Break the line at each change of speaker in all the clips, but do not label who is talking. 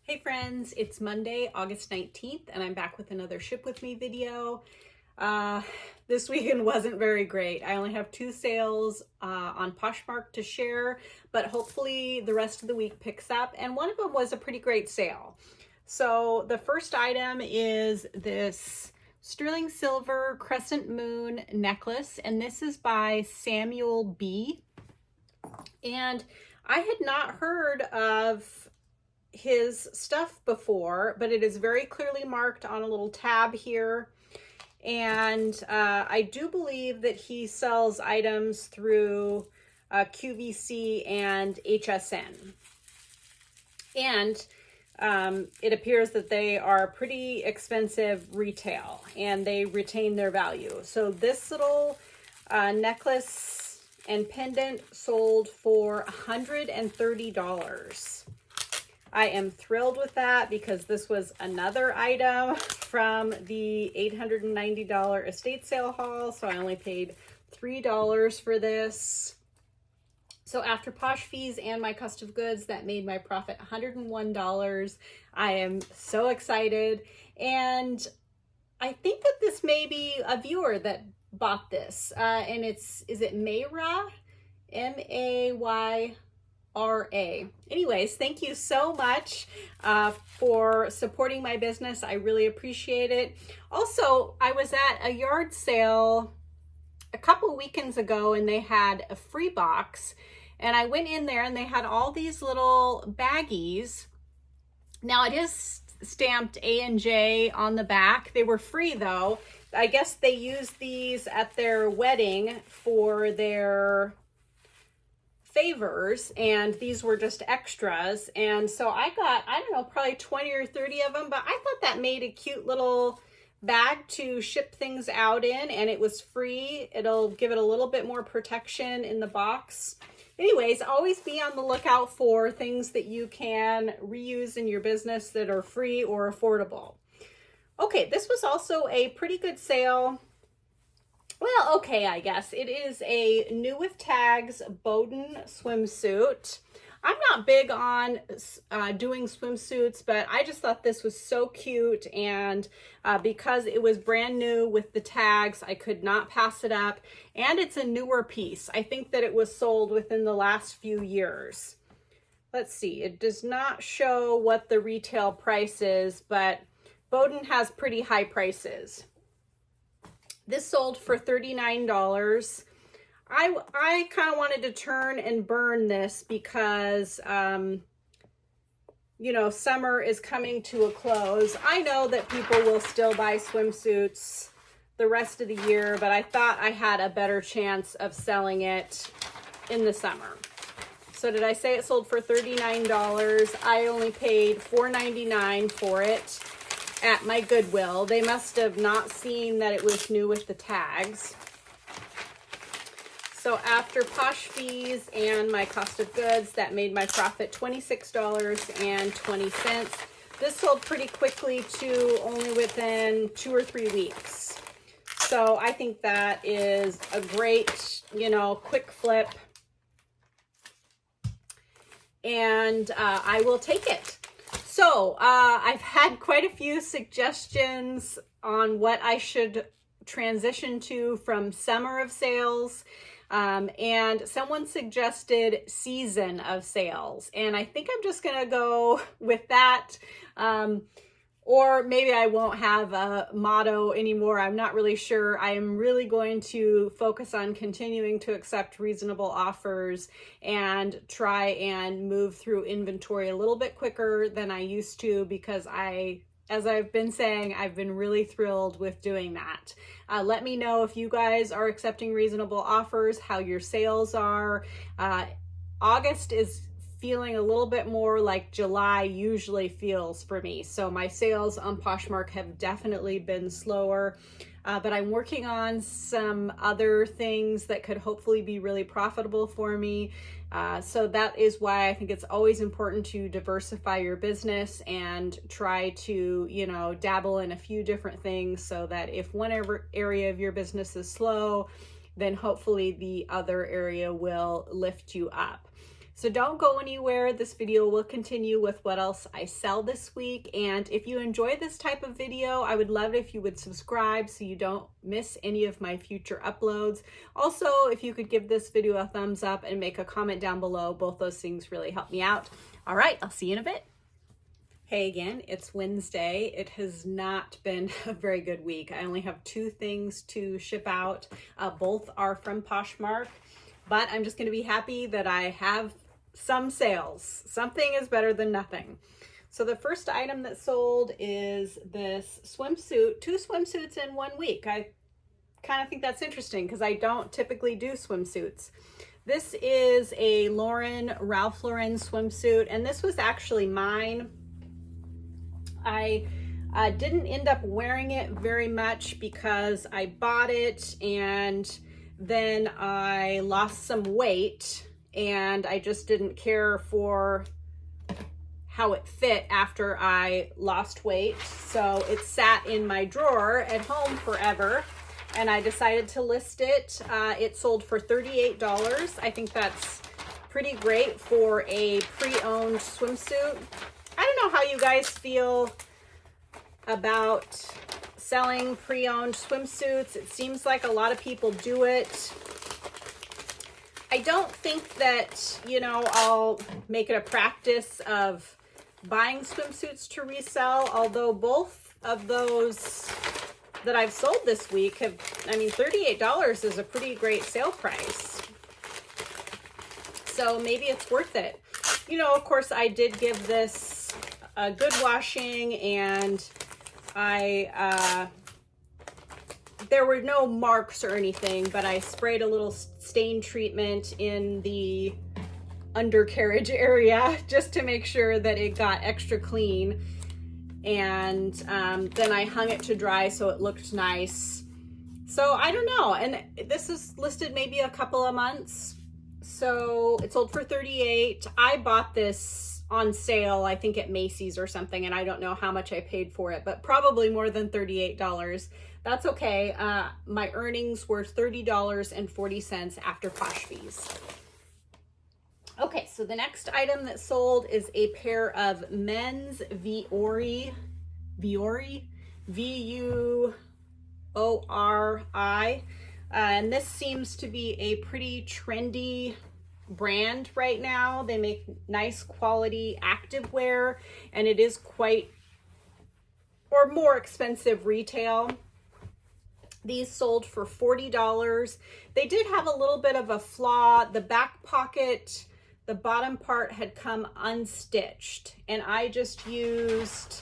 Hey friends, it's Monday, August 19th, and I'm back with another Ship With Me video. This weekend wasn't very great. I only have 2 sales on Poshmark to share, but hopefully the rest of the week picks up, and one of them was a pretty great sale. So the first item is this sterling silver crescent moon necklace, and this is by Samuel B. And I had not heard of his stuff before, but it is very clearly marked on a little tab here. And I do believe that he sells items through QVC and HSN. And it appears that they are pretty expensive retail and they retain their value. So this little necklace and pendant sold for $130. I am thrilled with that because this was another item from the $890 estate sale haul. So I only paid $3 for this. So after Posh fees and my cost of goods, that made my profit $101. I am so excited. And I think that this may be a viewer that bought this. And is it Mayra? M-A-Y-R-A. Anyways, thank you so much for supporting my business. I really appreciate it. Also, I was at a yard sale a couple weekends ago and they had a free box, and I went in there and they had all these little baggies. Now it is stamped A&J on the back. They were free though. I guess they used these at their wedding for their favors, and these were just extras. And so I got, I don't know, probably 20 or 30 of them, but I thought that made a cute little bag to ship things out in, and it was free. It'll give it a little bit more protection in the box. Anyways, always be on the lookout for things that you can reuse in your business that are free or affordable. Okay, this was also a pretty good sale. Well, okay, I guess. It is a new with tags Bowden swimsuit. I'm not big on doing swimsuits, but I just thought this was so cute, and because it was brand new with the tags, I could not pass it up, and it's a newer piece. I think that it was sold within the last few years. Let's see, it does not show what the retail price is, but Bowden has pretty high prices. This sold for $39. I kind of wanted to turn and burn this because, you know, summer is coming to a close. I know that people will still buy swimsuits the rest of the year, but I thought I had a better chance of selling it in the summer. So did I say it sold for $39? I only paid $4.99 for it at my Goodwill. They must have not seen that it was new with the tags. So after Posh fees and my cost of goods, that made my profit $26.20. This sold pretty quickly too, only within 2 or 3 weeks. So I think that is a great, you know, quick flip. And I will take it. So I've had quite a few suggestions on what I should transition to from summer of sales. And someone suggested season of sales. And I think I'm just going to go with that. Or maybe I won't have a motto anymore. I'm not really sure. I am really going to focus on continuing to accept reasonable offers and try and move through inventory a little bit quicker than I used to, because as I've been saying, I've been really thrilled with doing that. Let me know if you guys are accepting reasonable offers, how your sales are. August is feeling a little bit more like July usually feels for me. So my sales on Poshmark have definitely been slower, but I'm working on some other things that could hopefully be really profitable for me. So that is why I think it's always important to diversify your business and try to, you know, dabble in a few different things so that if one area of your business is slow, then hopefully the other area will lift you up. So don't go anywhere. This video will continue with what else I sell this week. And if you enjoy this type of video, I would love it if you would subscribe so you don't miss any of my future uploads. Also, if you could give this video a thumbs up and make a comment down below, both those things really help me out. All right, I'll see you in a bit. Hey again, it's Wednesday. It has not been a very good week. I only have 2 things to ship out. Both are from Poshmark, but I'm just going to be happy that I have some sales. Something is better than nothing. So the first item that sold is this swimsuit, 2 swimsuits in 1 week. I kind of think that's interesting because I don't typically do swimsuits. This is a Ralph Lauren swimsuit, and this was actually mine. I didn't end up wearing it very much because I bought it and then I lost some weight and I just didn't care for how it fit after I lost weight. So it sat in my drawer at home forever and I decided to list it. It sold for $38. I think that's pretty great for a pre-owned swimsuit. I don't know how you guys feel about selling pre-owned swimsuits. It seems like a lot of people do it. I don't think that, you know, I'll make it a practice of buying swimsuits to resell, although both of those that I've sold this week have, I mean, $38 is a pretty great sale price. So maybe it's worth it. You know, of course, I did give this a good washing and there were no marks or anything, but I sprayed a little stain treatment in the undercarriage area just to make sure that it got extra clean. And then I hung it to dry so it looked nice. So I don't know. And this is listed maybe a couple of months. So it sold for $38. I bought this on sale, I think at Macy's or something, and I don't know how much I paid for it, but probably more than $38. That's okay. My earnings were $30.40 after posh fees. Okay, so the next item that sold is a pair of men's Vuori, V-U-O-R-I, and this seems to be a pretty trendy brand right now. They make nice quality activewear, and it is quite or more expensive retail. These sold for $40. They did have a little bit of a flaw. The back pocket, the bottom part had come unstitched, and I just used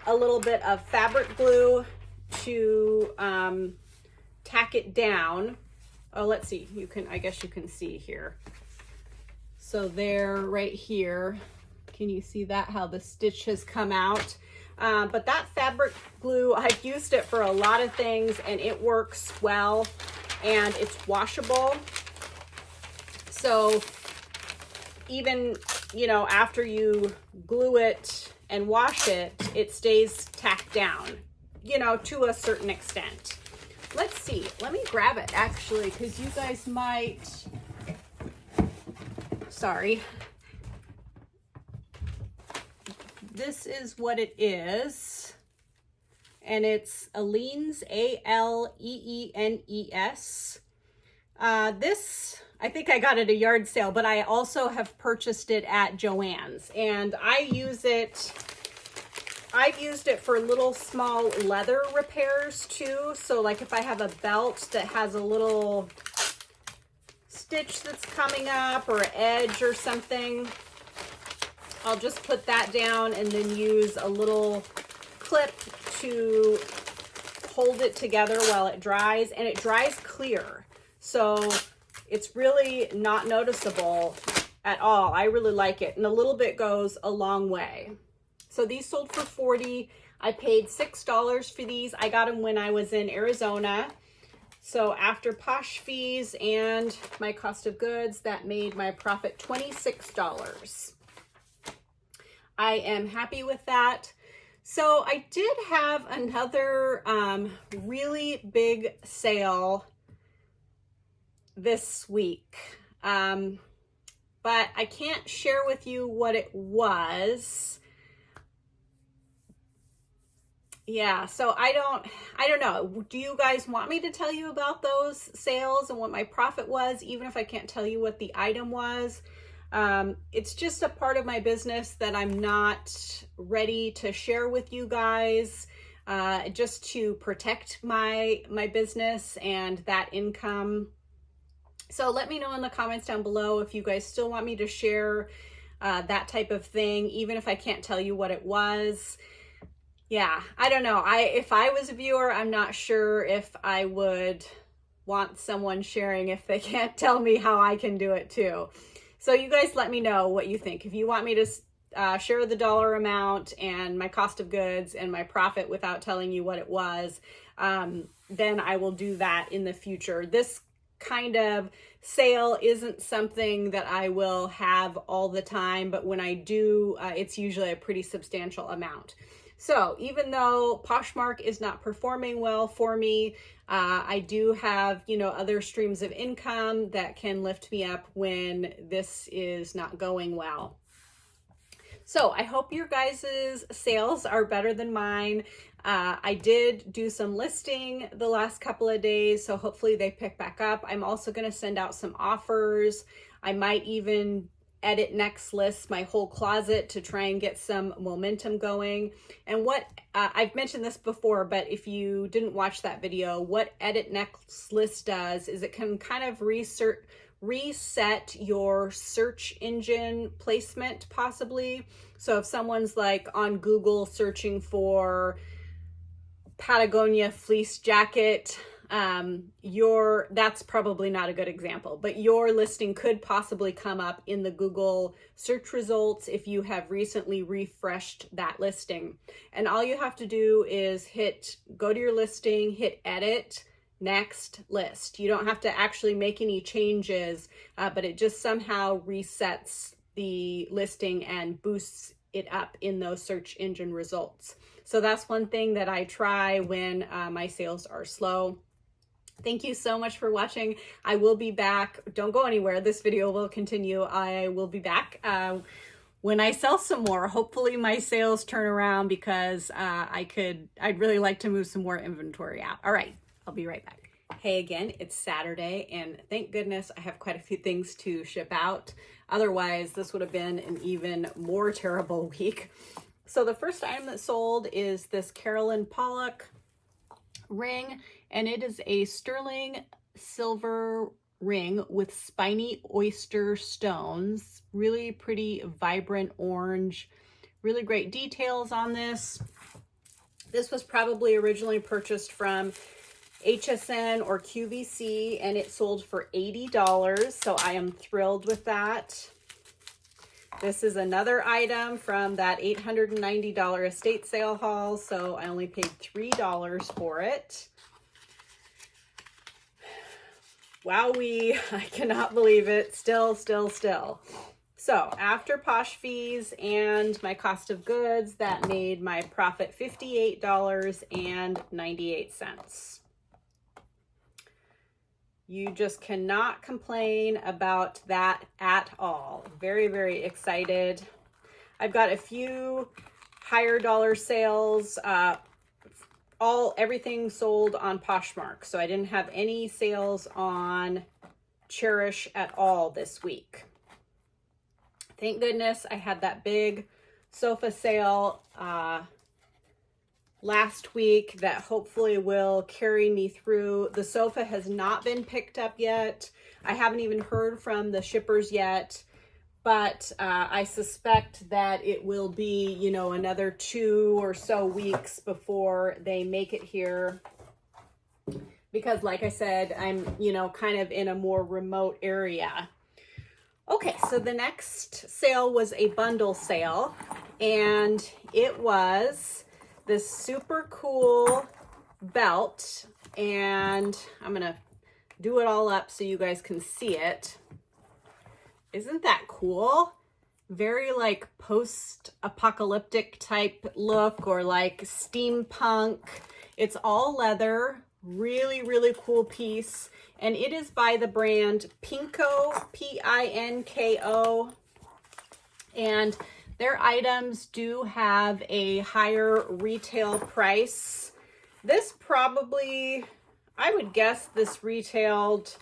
a little bit of fabric glue to tack it down. Oh, let's see. You can, I guess you can see here. So there, right here, can you see that, how the stitch has come out? But that fabric glue, I've used it for a lot of things and it works well and it's washable. So even, you know, after you glue it and wash it, it stays tacked down, you know, to a certain extent. Let's see, let me grab it actually, because you guys might, sorry. This is what it is, and it's Aleene's, A-L-E-E-N-E-S. This, I think I got at a yard sale, but I also have purchased it at Joann's, and I've used it for little small leather repairs too. So like if I have a belt that has a little stitch that's coming up or edge or something, I'll just put that down and then use a little clip to hold it together while it dries, and it dries clear. So it's really not noticeable at all. I really like it, and a little bit goes a long way. So these sold for $40. I paid $6 for these. I got them when I was in Arizona. So after posh fees and my cost of goods, that made my profit $26. I am happy with that. So I did have another really big sale this week. but I can't share with you what it was. Yeah, so I don't know. Do you guys want me to tell you about those sales and what my profit was, even if I can't tell you what the item was? It's just a part of my business that I'm not ready to share with you guys, just to protect my business and that income. So let me know in the comments down below if you guys still want me to share that type of thing, even if I can't tell you what it was. Yeah, I don't know. If I was a viewer, I'm not sure if I would want someone sharing if they can't tell me how I can do it too. So you guys let me know what you think. If you want me to share the dollar amount and my cost of goods and my profit without telling you what it was, then I will do that in the future. This kind of sale isn't something that I will have all the time, but when I do, it's usually a pretty substantial amount. So even though Poshmark is not performing well for me, I do have, other streams of income that can lift me up when this is not going well. So I hope your guys' sales are better than mine. I did do some listing the last couple of days, so hopefully they pick back up. I'm also going to send out some offers. I might even edit next list my whole closet to try and get some momentum going. And what I've mentioned this before, but if you didn't watch that video, what edit next list does is it can kind of reset your search engine placement possibly. So if someone's like on Google searching for Patagonia fleece jacket, that's probably not a good example, but your listing could possibly come up in the Google search results if you have recently refreshed that listing. And all you have to do is go to your listing, hit edit, next list. You don't have to actually make any changes, but it just somehow resets the listing and boosts it up in those search engine results. So that's one thing that I try when my sales are slow. Thank you so much for watching. I will be back. Don't go anywhere. This video will continue. I will be back when I sell some more. Hopefully my sales turn around because I'd really like to move some more inventory out. All right, I'll be right back. Hey again, it's Saturday and thank goodness I have quite a few things to ship out. Otherwise, this would have been an even more terrible week. So the first item that sold is this Carolyn Pollock ring, and it is a sterling silver ring with spiny oyster stones. Really pretty, vibrant orange. Really great details on this. This was probably originally purchased from HSN or QVC, and it sold for $80, so I am thrilled with that. This is another item from that $890 estate sale haul, so I only paid $3 for it. Wowee, I cannot believe it. Still. So after Posh fees and my cost of goods, that made my profit $58.98. You just cannot complain about that at all. Very, very excited. I've got a few higher dollar sales, everything sold on Poshmark. So I didn't have any sales on Chairish at all this week. Thank goodness I had that big sofa sale last week that hopefully will carry me through. The sofa has not been picked up yet. I haven't even heard from the shippers yet, but I suspect that it will be, another 2 or so weeks before they make it here. Because like I said, I'm, kind of in a more remote area. Okay, so the next sale was a bundle sale, and it was this super cool belt, and I'm gonna do it all up so you guys can see it. Isn't that cool? Very like post-apocalyptic type look, or like steampunk. It's all leather, Really, really cool piece. And it is by the brand Pinko, P-I-N-K-O. And their items do have a higher retail price. This probably, I would guess this retailed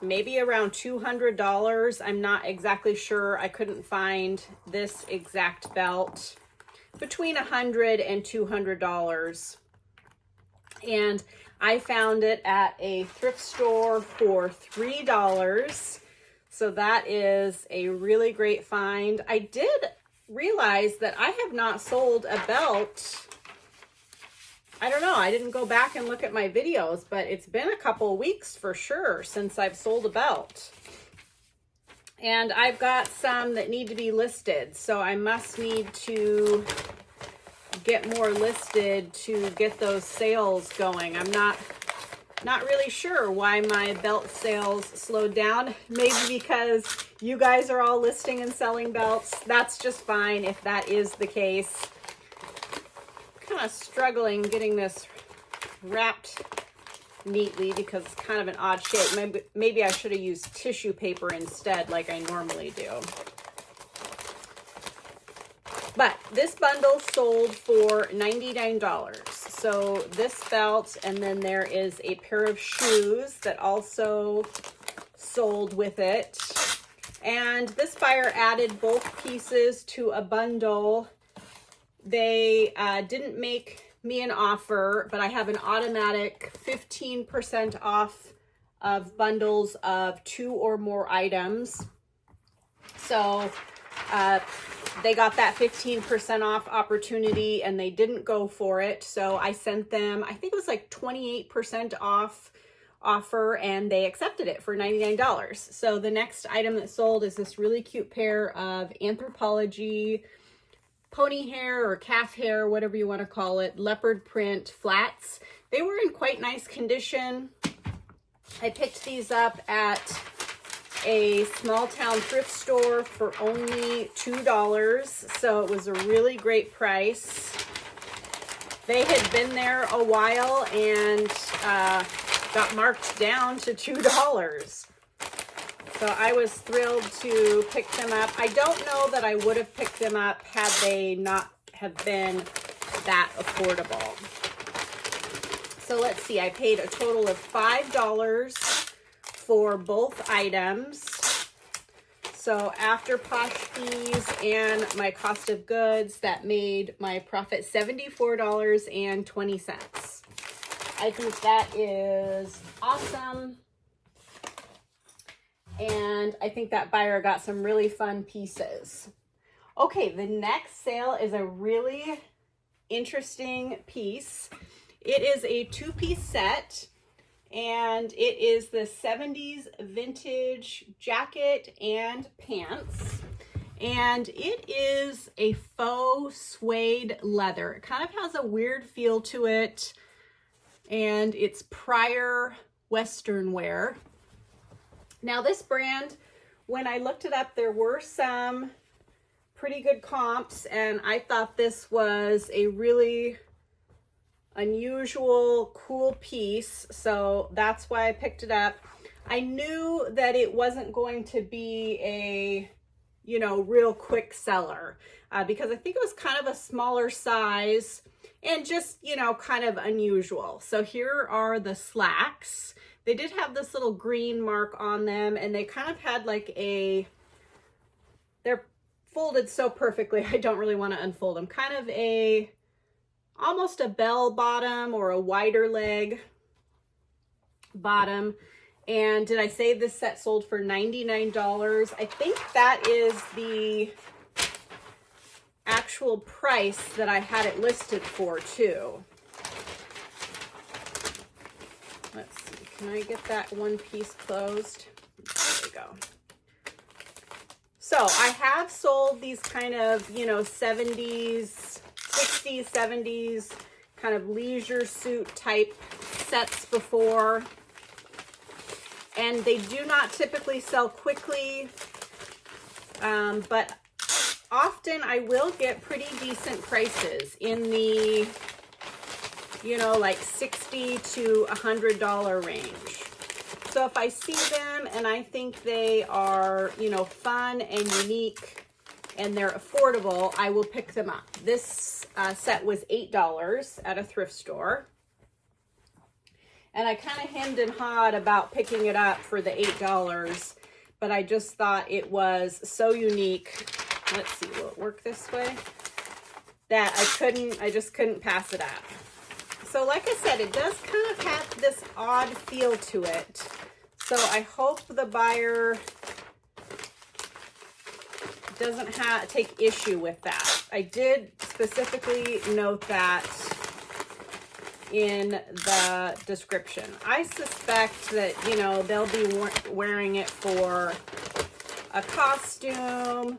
maybe around $200. I'm not exactly sure. I couldn't find this exact belt. Between $100 and $200. And I found it at a thrift store for $3. So that is a really great find. I did realize that I have not sold a belt. I don't know, I didn't go back and look at my videos, but it's been a couple weeks for sure since I've sold a belt. And I've got some that need to be listed, so I must need to get more listed to get those sales going. I'm not really sure why my belt sales slowed down. Maybe because you guys are all listing and selling belts. That's just fine if that is the case. Kind of struggling getting this wrapped neatly because it's kind of an odd shape. Maybe I should have used tissue paper instead like I normally do. But this bundle sold for $99. So this belt, and then there is a pair of shoes that also sold with it. And this buyer added both pieces to a bundle. They didn't make me an offer, but I have an automatic 15% off of bundles of 2 or more items. So they got that 15% off opportunity and they didn't go for it. So I sent them, I think it was like 28% off offer, and they accepted it for $99. So the next item that sold is this really cute pair of Anthropologie pony hair or calf hair, whatever you want to call it, leopard print flats. They were in quite nice condition. I picked these up at a small town thrift store for only $2, so it was a really great price. They had been there a while and got marked down to $2. So I was thrilled to pick them up. I don't know that I would have picked them up had they not have been that affordable. So let's see, I paid a total of $5 for both items. So after posh fees and my cost of goods, that made my profit $74.20. I think that is awesome. And I think that buyer got some really fun pieces. Okay, the next sale is a really interesting piece. It is a 2-piece set. And it is the 70s vintage jacket and pants. And it is a faux suede leather. It kind of has a weird feel to it. And it's prior Western wear. Now this brand, when I looked it up, there were some pretty good comps. And I thought this was a really unusual, cool piece, so that's why I picked it up. I knew that it wasn't going to be a, real quick seller because I think it was kind of a smaller size and just, kind of unusual. So here are the slacks. They did have this little green mark on them, and they kind of had like they're folded so perfectly, I don't really want to unfold them. Kind of almost a bell bottom or a wider leg bottom. And did I say this set sold for $99? I think that is the actual price that I had it listed for too. Let's see, can I get that one piece closed? There we go. So I have sold these kind of, 70s, 60s, 70s kind of leisure suit type sets before, and they do not typically sell quickly, but often I will get pretty decent prices in the you know, like $60 to $100 range. So if I see them and I think they are, you know, fun and unique and they're affordable, I will pick them up. This set was $8 at a thrift store. And I kind of hemmed and hawed about picking it up for the $8, but I just thought it was so unique. Let's see, will it work this way? That I just couldn't pass it up. So like I said, it does kind of have this odd feel to it. So I hope the buyer doesn't take issue with that. I did specifically note that in the description. I suspect that, you know, they'll be wearing it for a costume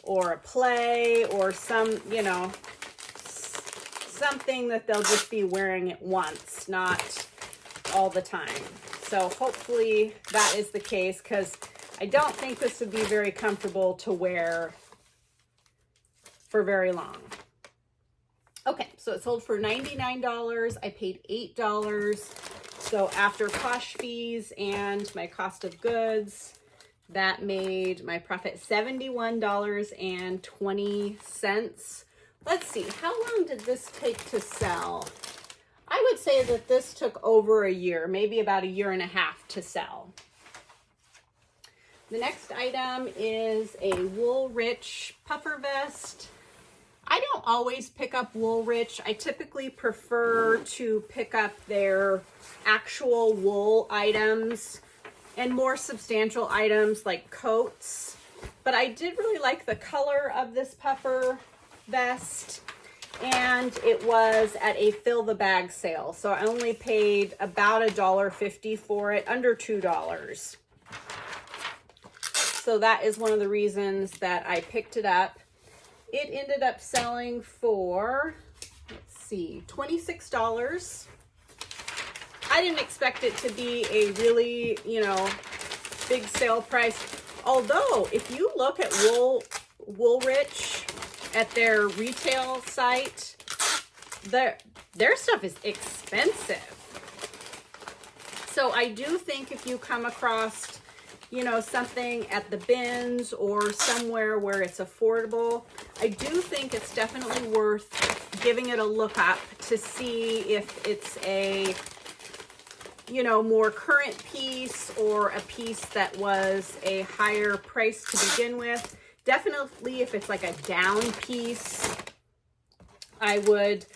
or a play or some, you know, something that they'll just be wearing it once, not all the time. So hopefully that is the case, because I don't think this would be very comfortable to wear for very long. Okay, so it sold for $99. I paid $8. So after Posh fees and my cost of goods, that made my profit $71.20. Let's see, how long did this take to sell? I would say that this took over a year, maybe about a year and a half to sell. The next item is a Woolrich puffer vest. I don't always pick up Woolrich. I typically prefer to pick up their actual wool items and more substantial items like coats. But I did really like the color of this puffer vest, and it was at a fill the bag sale. So I only paid about $1.50 for it, under $2. So that is one of the reasons that I picked it up. It ended up selling for, let's see, $26. I didn't expect it to be a really, you know, big sale price. Although, if you look at Woolrich at their retail site, their stuff is expensive. So I do think if you come across, you know, something at the bins or somewhere where it's affordable, I do think it's definitely worth giving it a look up to see if it's a, you know, more current piece or a piece that was a higher price to begin with. Definitely if it's like a down piece, I would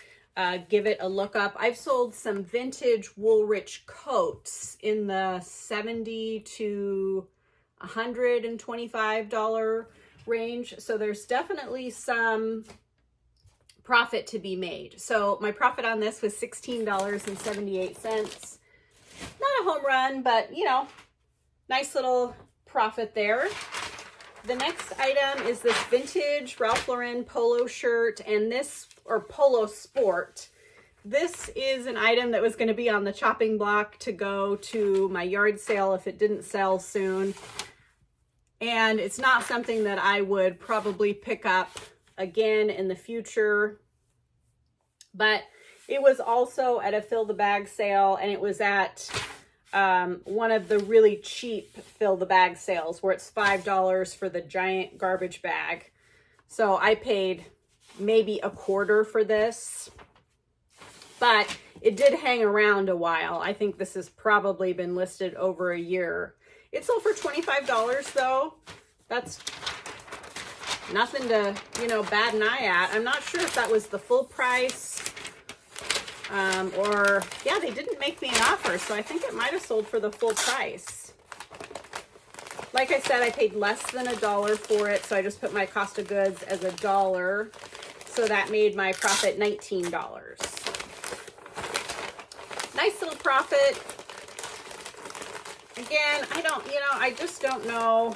give it a look up. I've sold some vintage Woolrich coats in the $70 to $125 range. So there's definitely some profit to be made. So my profit on this was $16.78. Not a home run, but you know, nice little profit there. The next item is this vintage Ralph Lauren polo shirt, and this, or polo sport. This is an item that was going to be on the chopping block to go to my yard sale if it didn't sell soon. And it's not something that I would probably pick up again in the future. But it was also at a fill the bag sale, and it was at one of the really cheap fill the bag sales where it's $5 for the giant garbage bag. So I paid maybe a quarter for this, but it did hang around a while. I think this has probably been listed over a year. It sold for $25 though. That's nothing to, you know, bat an eye at. I'm not sure if that was the full price or, yeah, they didn't make me an offer, so I think it might have sold for the full price. Like I said, I paid less than $1 for it, so I just put my cost of goods as $1. So that made my profit $19. Nice little profit. Again, I just don't know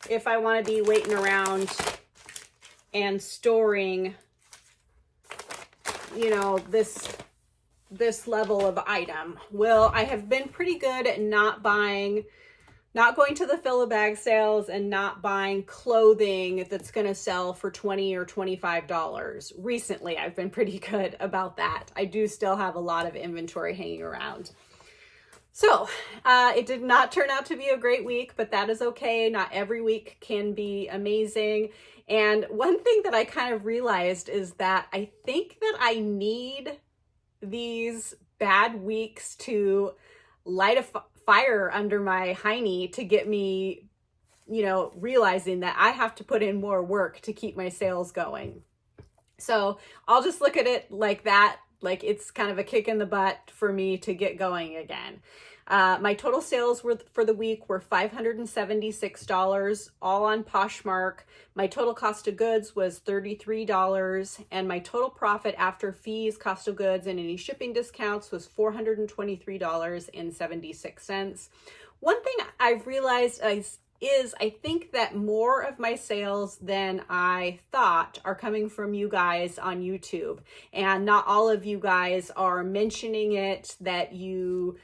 if I want to be waiting around and storing, you know, this level of item. Well, I have been pretty good at not buying not going to the fill-a-bag sales and not buying clothing that's going to sell for $20 or $25. Recently, I've been pretty good about that. I do still have a lot of inventory hanging around. So it did not turn out to be a great week, but that is okay. Not every week can be amazing. And one thing that I kind of realized is that I think that I need these bad weeks to light a fire under my hiney to get me, realizing that I have to put in more work to keep my sales going. So I'll just look at it like that, like it's kind of a kick in the butt for me to get going again. My total sales for the week were $576, all on Poshmark. My total cost of goods was $33, and my total profit after fees, cost of goods, and any shipping discounts was $423.76. One thing I've realized is I think that more of my sales than I thought are coming from you guys on YouTube, and not all of you guys are mentioning it, that you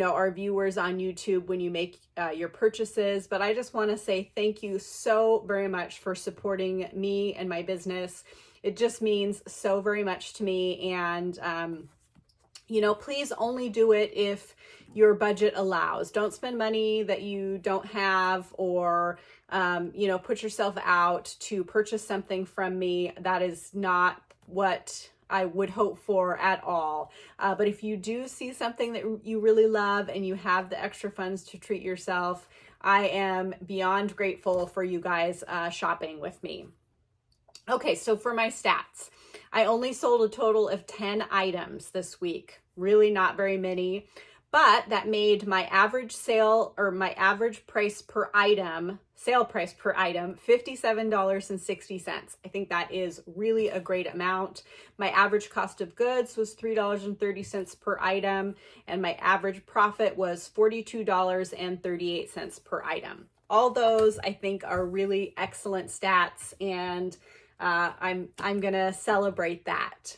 are viewers on YouTube when you make your purchases. But I just want to say thank you so very much for supporting me and my business. It just means so very much to me. And, please only do it if your budget allows. Don't spend money that you don't have, or, put yourself out to purchase something from me. That is not what I would hope for at all. But if you do see something that you really love and you have the extra funds to treat yourself, I am beyond grateful for you guys shopping with me. Okay, so for my stats, I only sold a total of 10 items this week. Really not very many, but that made my average sale price per item, $57.60. I think that is really a great amount. My average cost of goods was $3.30 per item, and my average profit was $42.38 per item. All those I think are really excellent stats, and I'm gonna celebrate that.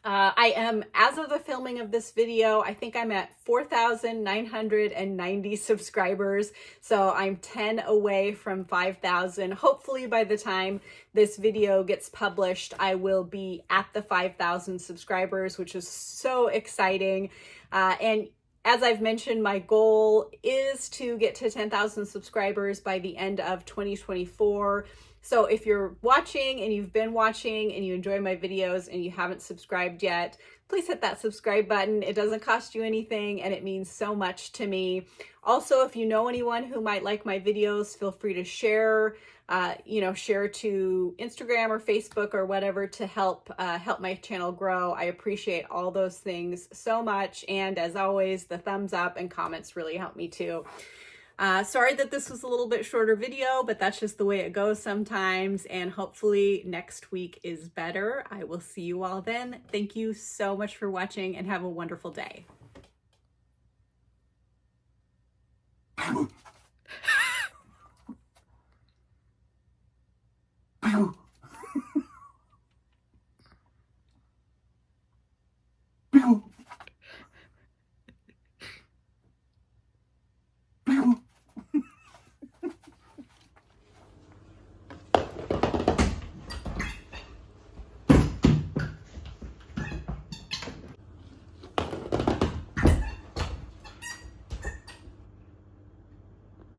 I am, as of the filming of this video, I think I'm at 4,990 subscribers. So I'm 10 away from 5,000. Hopefully by the time this video gets published, I will be at the 5,000 subscribers, which is so exciting. And as I've mentioned, my goal is to get to 10,000 subscribers by the end of 2024. So if you're watching and you've been watching and you enjoy my videos and you haven't subscribed yet, please hit that subscribe button. It doesn't cost you anything and it means so much to me. Also, if you know anyone who might like my videos, feel free to share, share to Instagram or Facebook or whatever to help my channel grow. I appreciate all those things so much. And as always, the thumbs up and comments really help me too. Sorry that this was a little bit shorter video, but that's just the way it goes sometimes. And hopefully next week is better. I will see you all then. Thank you so much for watching and have a wonderful day.